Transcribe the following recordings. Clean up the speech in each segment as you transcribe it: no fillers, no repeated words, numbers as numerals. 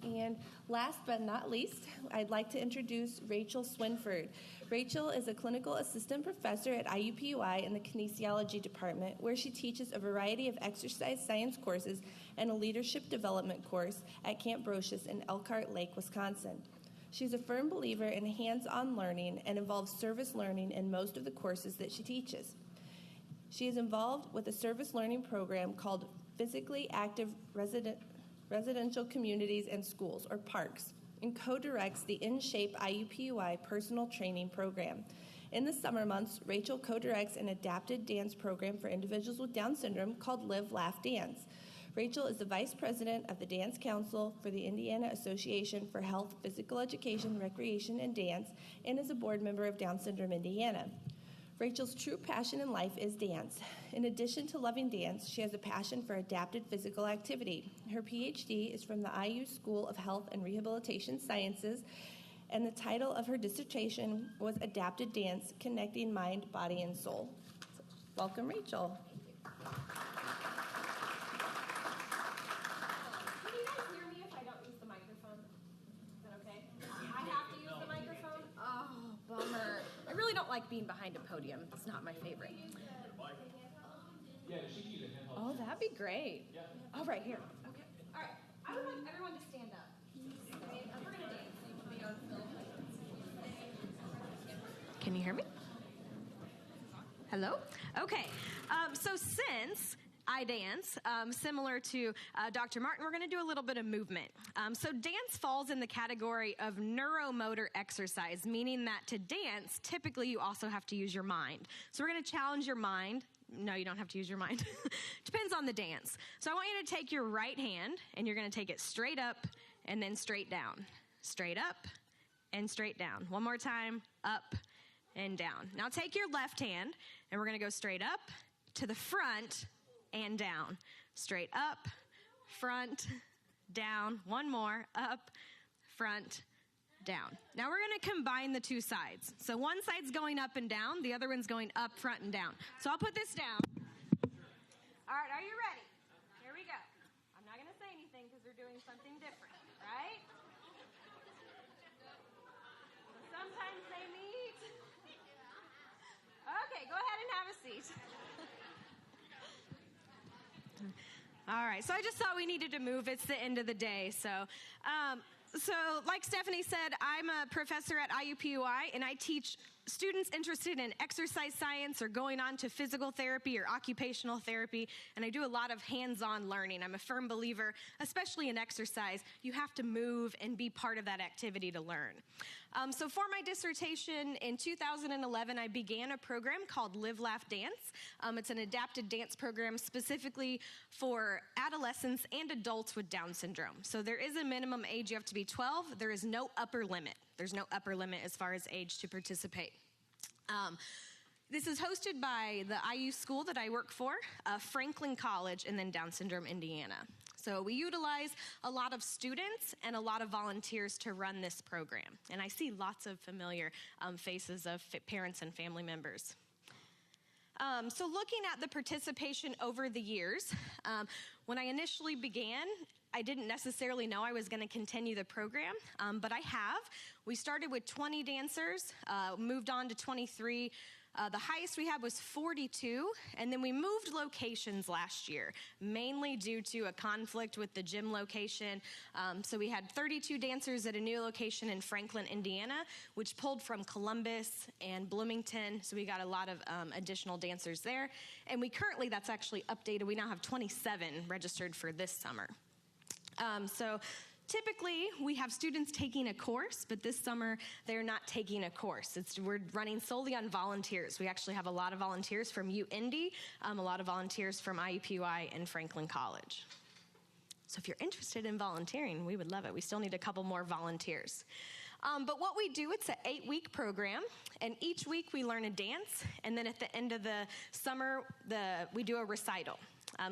And last but not least, I'd like to introduce Rachel Swinford. Rachel is a clinical assistant professor at IUPUI in the kinesiology department, where she teaches a variety of exercise science courses and a leadership development course at Camp Brocious in Elkhart Lake, Wisconsin. She's a firm believer in hands-on learning and involves service learning in most of the courses that she teaches. She is involved with a service learning program called Physically Active Residential Communities and Schools, or PARCS, and co-directs the InShape IUPUI personal training program. In the summer months, Rachel co-directs an adapted dance program for individuals with Down syndrome called Live, Laugh, Dance. Rachel is the Vice President of the Dance Council for the Indiana Association for Health, Physical Education, Recreation, and Dance, and is a board member of Down Syndrome Indiana. Rachel's true passion in life is dance. In addition to loving dance, she has a passion for adapted physical activity. Her PhD is from the IU School of Health and Rehabilitation Sciences, and the title of her dissertation was Adapted Dance, Connecting Mind, Body, and Soul. So, welcome, Rachel. Can you guys hear me if I don't use the microphone? Is that okay? I have to use the microphone? Oh, bummer. I really don't like being behind a podium. It's not my favorite. Oh, that'd be great. Yeah. Oh, right here. Okay. All right. I would like everyone to stand up. Okay. We're going to dance. Can you hear me? Hello? Okay. So since I dance, similar to Dr. Martin, we're going to do a little bit of movement. So dance falls in the category of neuromotor exercise, meaning that to dance, typically you also have to use your mind. So we're going to challenge your mind. No, you don't have to use your mind. Depends on the dance. So I want you to take your right hand, and you're going to take it straight up and then straight down. Straight up and straight down. One more time, up and down. Now take your left hand, and we're going to go straight up to the front and down. Straight up, front, down. One more, up, front, down. Now we're going to combine the two sides. So one side's going up and down, the other one's going up, front, and down. So I'll put this down. All right, are you ready? Here we go. I'm not going to say anything because we're doing something different, right? Sometimes they meet. Okay, go ahead and have a seat. All right, so I just thought we needed to move. It's the end of the day. So like Stephanie said, I'm a professor at IUPUI, and I teach students interested in exercise science or going on to physical therapy or occupational therapy, and I do a lot of hands-on learning. I'm a firm believer, especially in exercise, you have to move and be part of that activity to learn. So for my dissertation in 2011, I began a program called Live, Laugh, Dance. It's an adapted dance program specifically for adolescents and adults with Down syndrome. So there is a minimum age. You have to be 12. There is no upper limit. There's no upper limit as far as age to participate. This is hosted by the IU school that I work for, Franklin College, and then Down Syndrome Indiana. So we utilize a lot of students and a lot of volunteers to run this program. And I see lots of familiar faces of parents and family members. So looking at the participation over the years, when I initially began, I didn't necessarily know I was going to continue the program, but I have. We started with 20 dancers, moved on to 23. The highest we had was 42, and then we moved locations last year, mainly due to a conflict with the gym location. So we had 32 dancers at a new location in Franklin, Indiana, which pulled from Columbus and Bloomington, so we got a lot of additional dancers there. And we currently, that's actually updated, we now have 27 registered for this summer. So typically, we have students taking a course, but this summer, they're not taking a course. We're running solely on volunteers. We actually have a lot of volunteers from UIndy, a lot of volunteers from IUPUI and Franklin College. So if you're interested in volunteering, we would love it. We still need a couple more volunteers. But what we do, it's an 8-week program, and each week we learn a dance, and then at the end of the summer, we do a recital.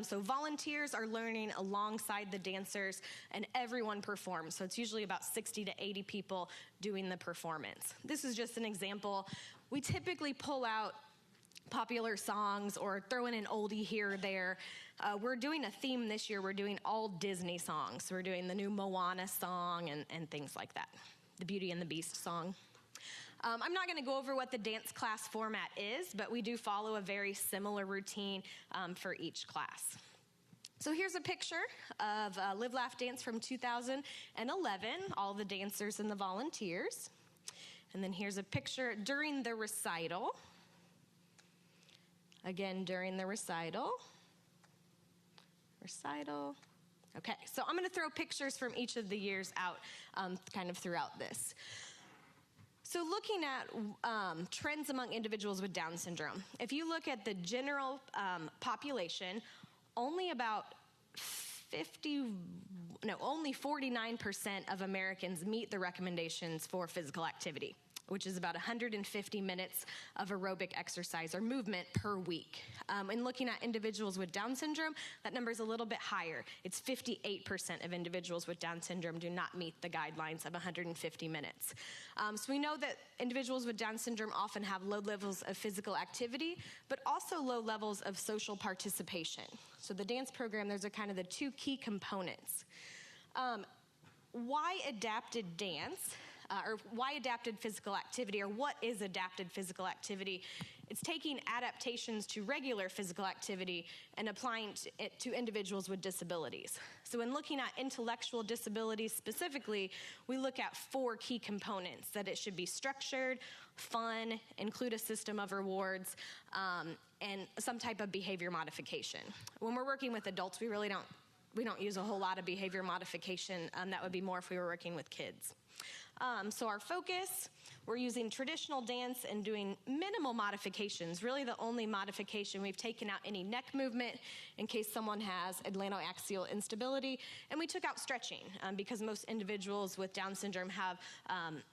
So volunteers are learning alongside the dancers, and everyone performs. So it's usually about 60 to 80 people doing the performance. This is just an example. We typically pull out popular songs or throw in an oldie here or there. We're doing a theme this year. We're doing all Disney songs. So we're doing the new Moana song and things like that, the Beauty and the Beast song. I'm not going to go over what the dance class format is, but we do follow a very similar routine for each class. So here's a picture of Live, Laugh, Dance from 2011, all the dancers and the volunteers. And then here's a picture during the recital. Again, during the recital. Okay, so I'm going to throw pictures from each of the years out kind of throughout this. So looking at trends among individuals with Down syndrome, if you look at the general population, only 49% of Americans meet the recommendations for physical activity, which is about 150 minutes of aerobic exercise or movement per week. And looking at individuals with Down syndrome, that number is a little bit higher. It's 58% of individuals with Down syndrome do not meet the guidelines of 150 minutes. So we know that individuals with Down syndrome often have low levels of physical activity, but also low levels of social participation. So the dance program, those are kind of the two key components. Why adapted dance? Or why adapted physical activity, or what is adapted physical activity? It's taking adaptations to regular physical activity and applying it to individuals with disabilities. So in looking at intellectual disabilities specifically, we look at 4 key components: that it should be structured, fun, include a system of rewards, and some type of behavior modification. When we're working with adults, we don't use a whole lot of behavior modification. That would be more if we were working with kids. So our focus, we're using traditional dance and doing minimal modifications. Really the only modification, we've taken out any neck movement in case someone has atlantoaxial instability, and we took out stretching because most individuals with Down syndrome have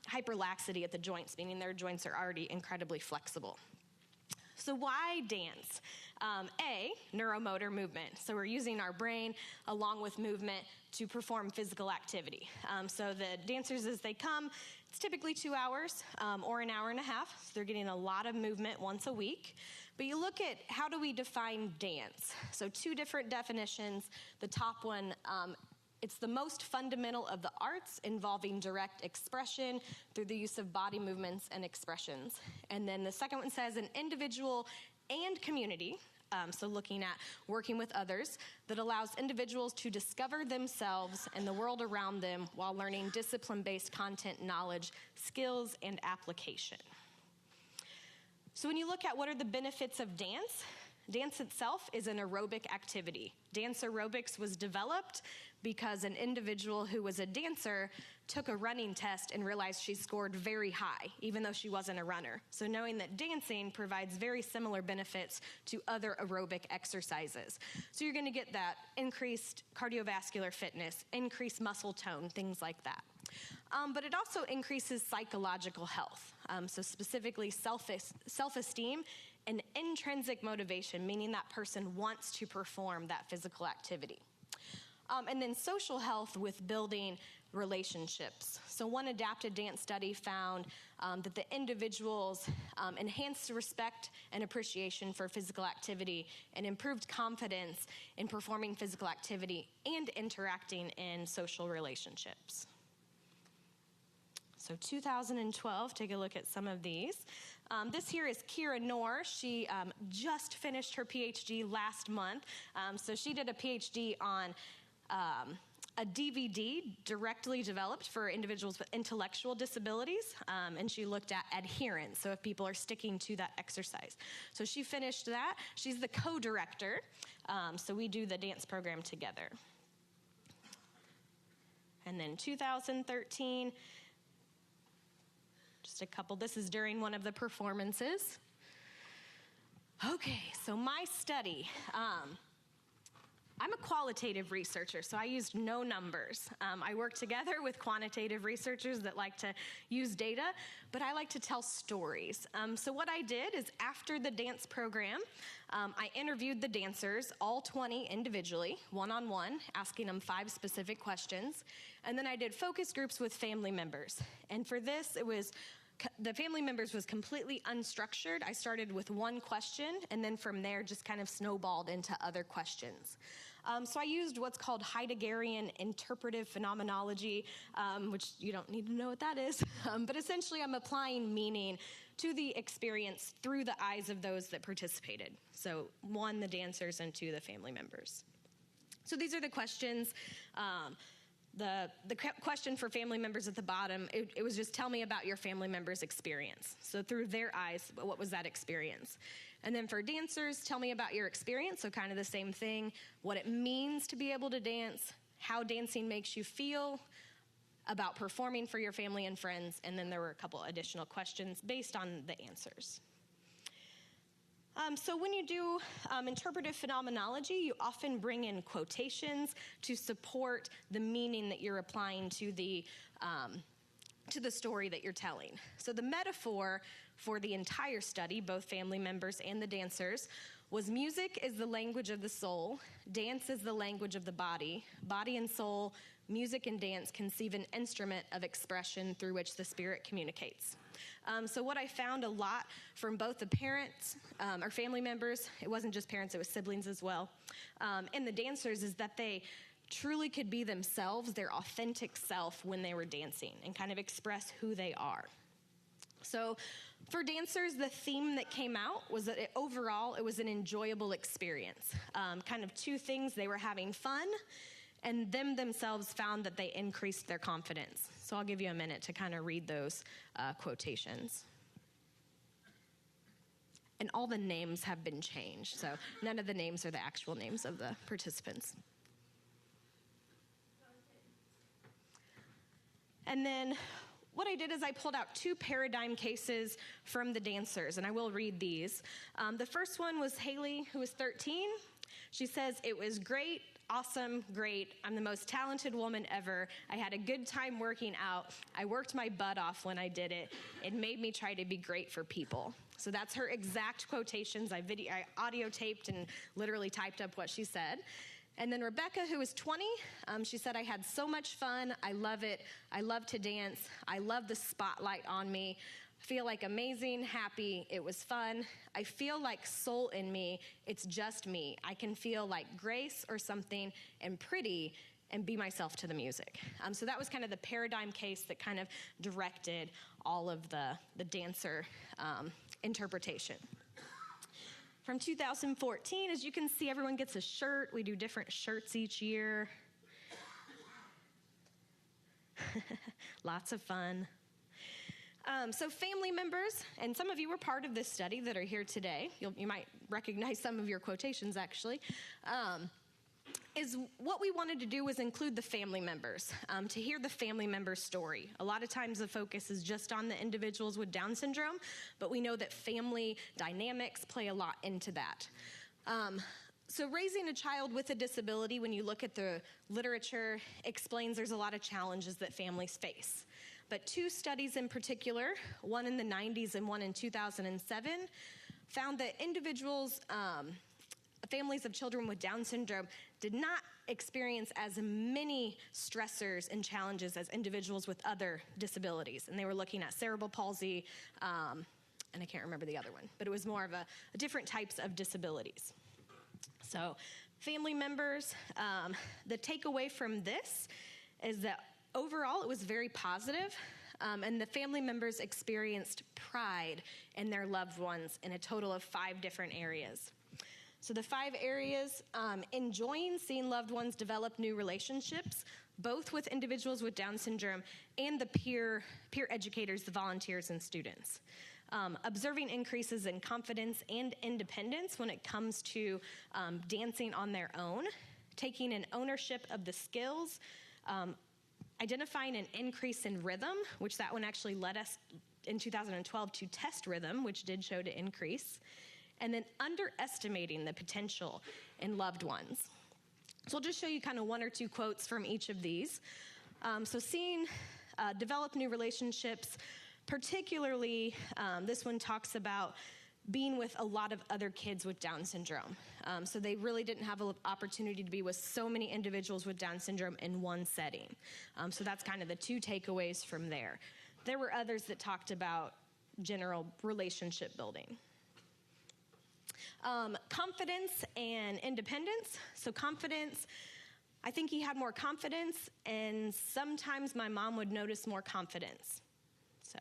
hyperlaxity at the joints, meaning their joints are already incredibly flexible. So why dance? A, neuromotor movement. So we're using our brain along with movement to perform physical activity. So the dancers, as they come, it's typically 2 hours or an hour and a half. So they're getting a lot of movement once a week. But you look at how do we define dance? So 2 different definitions. The top one, it's the most fundamental of the arts involving direct expression through the use of body movements and expressions. And then the second one says an individual and community, so looking at working with others, that allows individuals to discover themselves and the world around them while learning discipline-based content, knowledge, skills, and application. So when you look at what are the benefits of dance, dance itself is an aerobic activity. Dance aerobics was developed because an individual who was a dancer took a running test and realized she scored very high, even though she wasn't a runner. So knowing that dancing provides very similar benefits to other aerobic exercises. So you're gonna get that increased cardiovascular fitness, increased muscle tone, things like that. But it also increases psychological health. So specifically self-esteem and intrinsic motivation, meaning that person wants to perform that physical activity. And then social health with building relationships. So one adapted dance study found that the individuals enhanced respect and appreciation for physical activity and improved confidence in performing physical activity and interacting in social relationships. So 2012, take a look at some of these. This here is Kira Noor. She just finished her PhD last month. So she did a PhD on a DVD directly developed for individuals with intellectual disabilities, and she looked at adherence, so if people are sticking to that exercise. So she finished that. She's the co-director, so we do the dance program together. And then 2013, just a couple, this is during one of the performances. Okay, so my study, I'm a qualitative researcher, so I used no numbers. I work together with quantitative researchers that like to use data, but I like to tell stories. So what I did is after the dance program, I interviewed the dancers, all 20 individually, one-on-one, asking them 5 specific questions. And then I did focus groups with family members. And for this, it was the family members was completely unstructured. I started with one question, and then from there just kind of snowballed into other questions. So I used what's called Heideggerian interpretive phenomenology, which you don't need to know what that is. But essentially, I'm applying meaning to the experience through the eyes of those that participated. So 1, the dancers, and 2, the family members. So these are the questions. The question for family members at the bottom, it was just tell me about your family member's experience. So through their eyes, what was that experience? And then for dancers, tell me about your experience, so kind of the same thing, what it means to be able to dance, how dancing makes you feel, about performing for your family and friends, and then there were a couple additional questions based on the answers. So when you do interpretive phenomenology, you often bring in quotations to support the meaning that you're applying to the story that you're telling. So the metaphor for the entire study, both family members and the dancers, was music is the language of the soul, dance is the language of the body, body and soul, music and dance conceive an instrument of expression through which the spirit communicates. So what I found a lot from both the parents or family members, it wasn't just parents, it was siblings as well, and the dancers, is that they truly could be themselves, their authentic self, when they were dancing and kind of express who they are. So for dancers, the theme that came out was that overall it was an enjoyable experience. Kind of 2 things, they were having fun, and themselves found that they increased their confidence. So I'll give you a minute to kind of read those quotations. And all the names have been changed, so none of the names are the actual names of the participants. And then what I did is I pulled out 2 paradigm cases from the dancers, and I will read these. The first one was Haley, who was 13. She says, "It was great, awesome, great. I'm the most talented woman ever. I had a good time working out. I worked my butt off when I did it. It made me try to be great for people." So that's her exact quotations. I audio taped and literally typed up what she said. And then Rebecca, who was 20, she said, "I had so much fun. I love it. I love to dance. I love the spotlight on me. I feel like amazing, happy. It was fun. I feel like soul in me. It's just me. I can feel like grace or something and pretty and be myself to the music." So that was kind of the paradigm case that kind of directed all of the dancer interpretation. From 2014, as you can see, everyone gets a shirt. We do different shirts each year. Lots of fun. So family members, and some of you were part of this study that are here today. You might recognize some of your quotations, actually. Is what we wanted to do was include the family members, to hear the family member's story. A lot of times the focus is just on the individuals with Down syndrome, but we know that family dynamics play a lot into that. So raising a child with a disability, when you look at the literature, explains there's a lot of challenges that families face. But 2 studies in particular, one in the 90s and one in 2007, found that individuals, families of children with Down syndrome did not experience as many stressors and challenges as individuals with other disabilities. And they were looking at cerebral palsy, and I can't remember the other one, but it was more of a different types of disabilities. So family members, the takeaway from this is that overall it was very positive, and the family members experienced pride in their loved ones in a total of 5 different areas. So the 5 areas, enjoying seeing loved ones develop new relationships, both with individuals with Down syndrome and the peer educators, the volunteers and students. Observing increases in confidence and independence when it comes to dancing on their own, taking an ownership of the skills, identifying an increase in rhythm, which that one actually led us in 2012 to test rhythm, which did show to increase, and then underestimating the potential in loved ones. So I'll just show you kind of 1 or 2 quotes from each of these. So seeing develop new relationships, particularly this one talks about being with a lot of other kids with Down syndrome. So they really didn't have an opportunity to be with so many individuals with Down syndrome in one setting. So that's kind of the 2 takeaways from there. There were others that talked about general relationship building. Confidence and independence. So confidence, I think he had more confidence, and sometimes my mom would notice more confidence. So,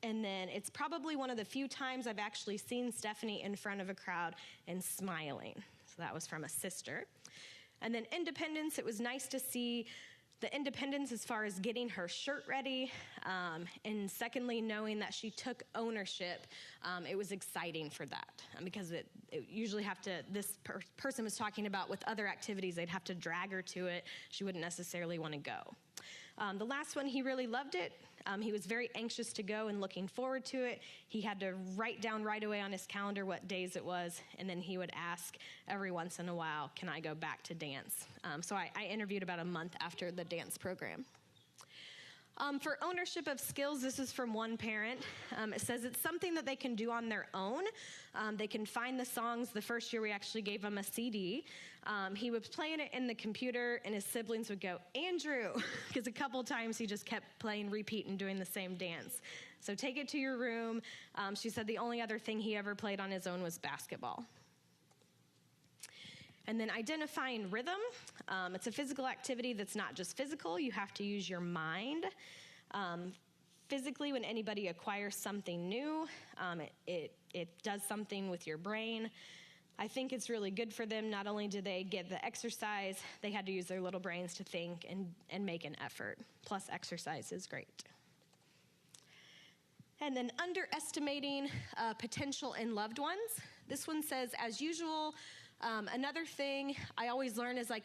and then it's probably one of the few times I've actually seen Stephanie in front of a crowd and smiling. So that was from a sister. And then independence, it was nice to see the independence as far as getting her shirt ready. And secondly, knowing that she took ownership, it was exciting for that. Because it usually have to, this person was talking about with other activities, they'd have to drag her to it. She wouldn't necessarily want to go. The last one, he really loved it. He was very anxious to go and looking forward to it. He had to write down right away on his calendar what days it was, and then he would ask every once in a while, can I go back to dance? So I interviewed about a month after the dance program. For ownership of skills, this is from one parent. It says it's something that they can do on their own. They can find the songs. The first year we actually gave him a CD. He was playing it in the computer, and his siblings would go, Andrew, because a couple times he just kept playing repeat and doing the same dance. So take it to your room. She said the only other thing he ever played on his own was basketball. And then identifying rhythm. It's a physical activity that's not just physical. You have to use your mind. Physically, when anybody acquires something new, it does something with your brain. I think it's really good for them. Not only do they get the exercise, they had to use their little brains to think and make an effort. Plus, exercise is great. And then underestimating potential in loved ones. This one says, as usual, another thing I always learn is I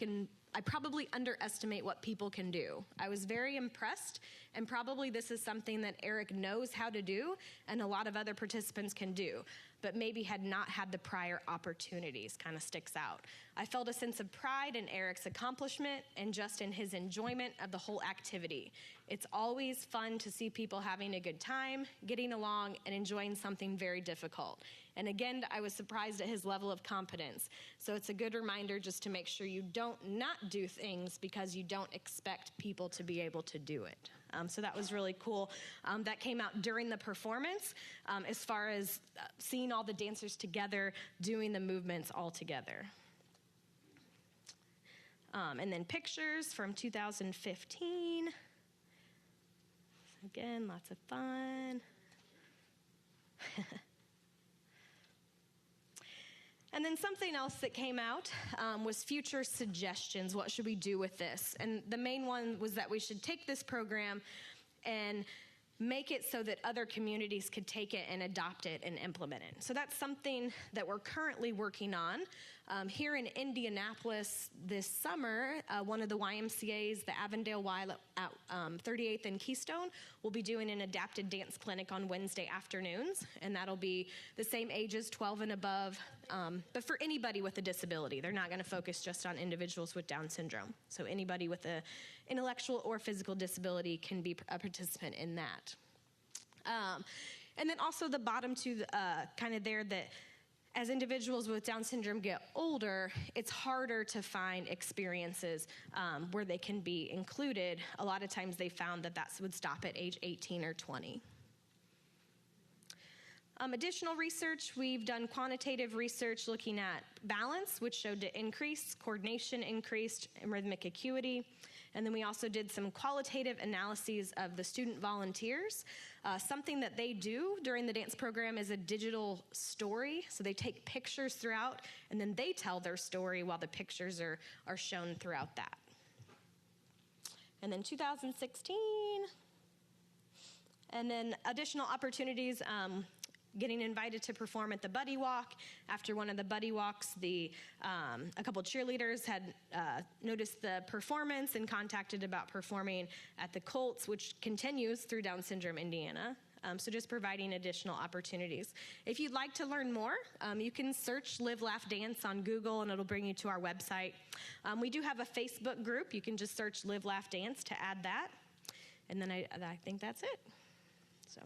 probably underestimate what people can do. I was very impressed, and probably this is something that Eric knows how to do and a lot of other participants can do, but maybe had not had the prior opportunities, kind of sticks out. I felt a sense of pride in Eric's accomplishment and just in his enjoyment of the whole activity. It's always fun to see people having a good time, getting along, and enjoying something very difficult. And again, I was surprised at his level of competence. So it's a good reminder just to make sure you don't not do things because you don't expect people to be able to do it. So that was really cool. That came out during the performance as far as seeing all the dancers together, doing the movements all together. And then pictures from 2015. Again, lots of fun. And then something else that came out was future suggestions. What should we do with this? And the main one was that we should take this program and make it so that other communities could take it and adopt it and implement it. So that's something that we're currently working on. Here in Indianapolis this summer, one of the YMCAs, the Avondale Y at 38th and Keystone, will be doing an adapted dance clinic on Wednesday afternoons, and that'll be the same ages, 12 and above, but for anybody with a disability. They're not going to focus just on individuals with Down syndrome. So anybody with an intellectual or physical disability can be a participant in that. And then also the bottom two, kind of there, that as individuals with Down syndrome get older, it's harder to find experiences where they can be included. A lot of times they found that would stop at age 18 or 20. Additional research, we've done quantitative research looking at balance, which showed to increase, coordination increased, and rhythmic acuity. And then we also did some qualitative analyses of the student volunteers. Something that they do during the dance program is a digital story. So they take pictures throughout, and then they tell their story while the pictures are shown throughout that. And then 2016, and then additional opportunities, getting invited to perform at the Buddy Walk. After one of the Buddy Walks, a couple cheerleaders had noticed the performance and contacted about performing at the Colts, which continues through Down Syndrome Indiana. So just providing additional opportunities. If you'd like to learn more, you can search Live, Laugh, Dance on Google, and it'll bring you to our website. We do have a Facebook group. You can just search Live, Laugh, Dance to add that. And then I think that's it. So.